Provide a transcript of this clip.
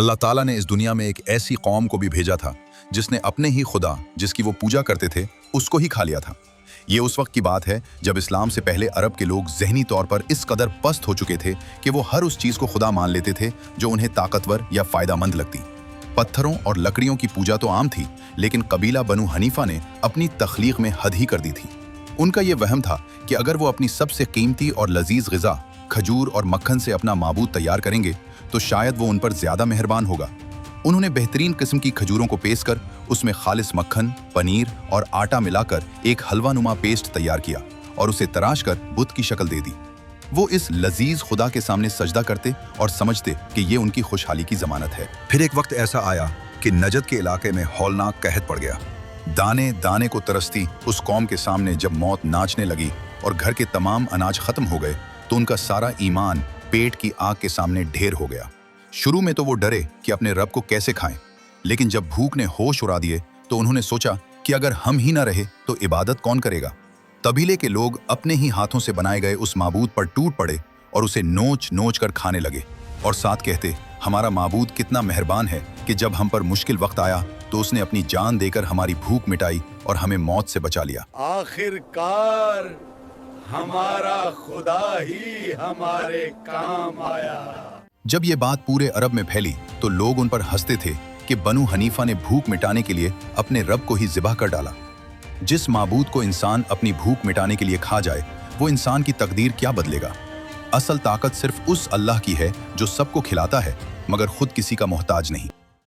अल्लाह ताला ने इस दुनिया में एक ऐसी कौम को भी भेजा था जिसने अपने ही खुदा जिसकी वो पूजा करते थे उसको ही खा लिया था। ये उस वक्त की बात है जब इस्लाम से पहले अरब के लोग ज़हनी तौर पर इस कदर पस्त हो चुके थे कि वो हर उस चीज़ को खुदा मान लेते थे जो उन्हें ताकतवर या फ़ायदामंद लगती। पत्थरों और लकड़ियों की पूजा तो आम थी, लेकिन कबीला बनु हनीफा ने अपनी तख्लीक में हद ही कर दी थी। उनका ये वहम था कि अगर वो अपनी सबसे कीमती और लजीज ग़िज़ा खजूर और मक्खन से अपना माबूद तैयार करेंगे तो शायद वो उन पर ज़्यादा मेहरबान होगा। उन्होंने बेहतरीन किस्म की खजूरों को पेश कर उसमें खालिस मक्खन, पनीर और आटा मिलाकर एक हलवा नुमा पेस्ट तैयार किया और उसे तराश कर बुत की शक्ल दे दी। वो इस लजीज खुदा के सामने सजदा करते और समझते कि ये उनकी खुशहाली की जमानत है। फिर एक वक्त ऐसा आया कि नजद के इलाके में हौलनाक कहत पड़ गया। दाने दाने को तरसती उस कौम के सामने जब मौत नाचने लगी और घर के तमाम अनाज खत्म हो गए तो उनका सारा ईमान पेट की आग के सामने ढेर हो गया। शुरू में तो वो डरे कि अपने रब को कैसे खाएं, लेकिन जब भूख ने होश उड़ा दिए तो उन्होंने सोचा कि अगर हम ही ना रहे तो इबादत कौन करेगा। कबीले के लोग अपने ही हाथों से बनाए गए उस माबूद पर टूट पड़े और उसे नोच नोच कर खाने लगे और साथ कहते, हमारा माबूद कितना मेहरबान है कि जब हम पर मुश्किल वक्त आया तो उसने अपनी जान देकर हमारी भूख मिटाई और हमें मौत से बचा लिया। आखिरकार हमारा खुदा ही हमारे काम आया। जब ये बात पूरे अरब में फैली तो लोग उन पर हंसते थे कि बनु हनीफा ने भूख मिटाने के लिए अपने रब को ही ज़िबह कर डाला। जिस माबूद को इंसान अपनी भूख मिटाने के लिए खा जाए वो इंसान की तकदीर क्या बदलेगा। असल ताकत सिर्फ उस अल्लाह की है जो सबको खिलाता है मगर खुद किसी का मोहताज नहीं।